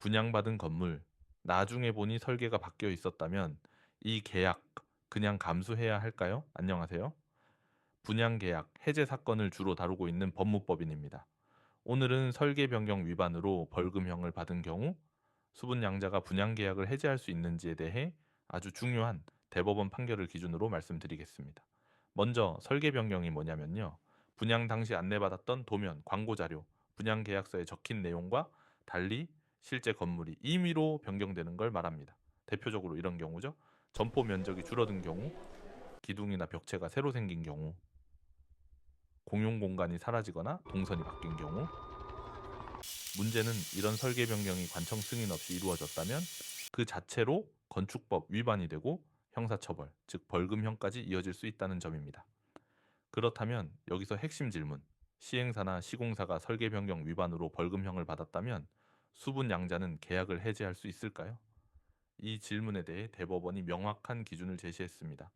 분양받은 건물, 나중에 보니 설계가 바뀌어 있었다면 이 계약 그냥 감수해야 할까요? 안녕하세요. 분양계약 해제 사건을 주로 다루고 있는 법무법인입니다. 오늘은 설계 변경 위반으로 벌금형을 받은 경우 수분양자가 분양계약을 해제할 수 있는지에 대해 아주 중요한 대법원 판결을 기준으로 말씀드리겠습니다. 먼저 설계 변경이 뭐냐면요. 분양 당시 안내받았던 도면, 광고 자료, 분양계약서에 적힌 내용과 달리 실제 건물이 임의로 변경되는 걸 말합니다. 대표적으로 이런 경우죠. 점포 면적이 줄어든 경우, 기둥이나 벽체가 새로 생긴 경우, 공용 공간이 사라지거나 동선이 바뀐 경우, 문제는 이런 설계 변경이 관청 승인 없이 이루어졌다면 그 자체로 건축법 위반이 되고 형사처벌, 즉 벌금형까지 이어질 수 있다는 점입니다. 그렇다면 여기서 핵심 질문, 시행사나 시공사가 설계 변경 위반으로 벌금형을 받았다면 수분양자는 계약을 해지할 수 있을까요? 이 질문에 대해 대법원이 명확한 기준을 제시했습니다.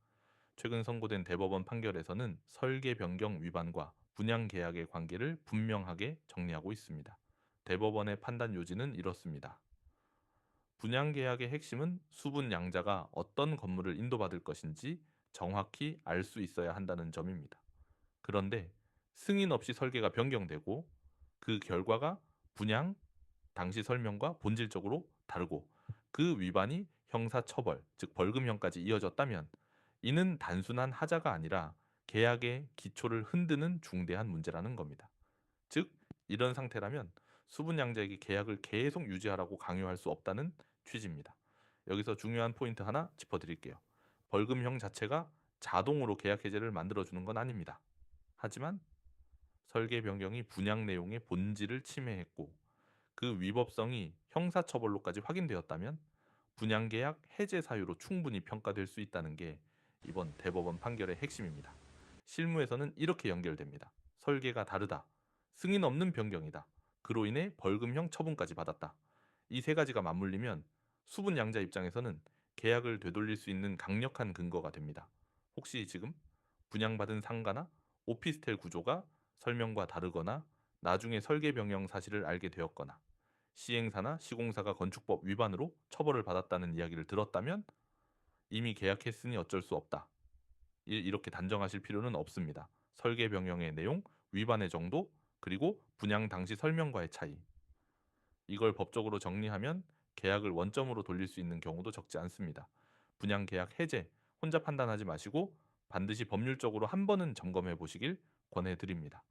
최근 선고된 대법원 판결에서는 설계 변경 위반과 분양 계약의 관계를 분명하게 정리하고 있습니다. 대법원의 판단 요지는 이렇습니다. 분양 계약의 핵심은 수분 양자가 어떤 건물을 인도받을 것인지 정확히 알 수 있어야 한다는 점입니다. 그런데 승인 없이 설계가 변경되고 그 결과가 분양 당시 설명과 본질적으로 다르고 그 위반이 형사처벌, 즉 벌금형까지 이어졌다면 이는 단순한 하자가 아니라 계약의 기초를 흔드는 중대한 문제라는 겁니다. 즉, 이런 상태라면 수분양자에게 계약을 계속 유지하라고 강요할 수 없다는 취지입니다. 여기서 중요한 포인트 하나 짚어드릴게요. 벌금형 자체가 자동으로 계약 해제를 만들어주는 건 아닙니다. 하지만 설계 변경이 분양 내용의 본질을 침해했고 그 위법성이 형사처벌로까지 확인되었다면 분양계약 해제 사유로 충분히 평가될 수 있다는 게 이번 대법원 판결의 핵심입니다. 실무에서는 이렇게 연결됩니다. 설계가 다르다. 승인 없는 변경이다. 그로 인해 벌금형 처분까지 받았다. 이 세 가지가 맞물리면 수분양자 입장에서는 계약을 되돌릴 수 있는 강력한 근거가 됩니다. 혹시 지금 분양받은 상가나 오피스텔 구조가 설명과 다르거나 나중에 설계 변경 사실을 알게 되었거나 시행사나 시공사가 건축법 위반으로 처벌을 받았다는 이야기를 들었다면 이미 계약했으니 어쩔 수 없다. 이렇게 단정하실 필요는 없습니다. 설계 변경의 내용, 위반의 정도, 그리고 분양 당시 설명과의 차이. 이걸 법적으로 정리하면 계약을 원점으로 돌릴 수 있는 경우도 적지 않습니다. 분양 계약 해제 혼자 판단하지 마시고 반드시 법률적으로 한 번은 점검해 보시길 권해 드립니다.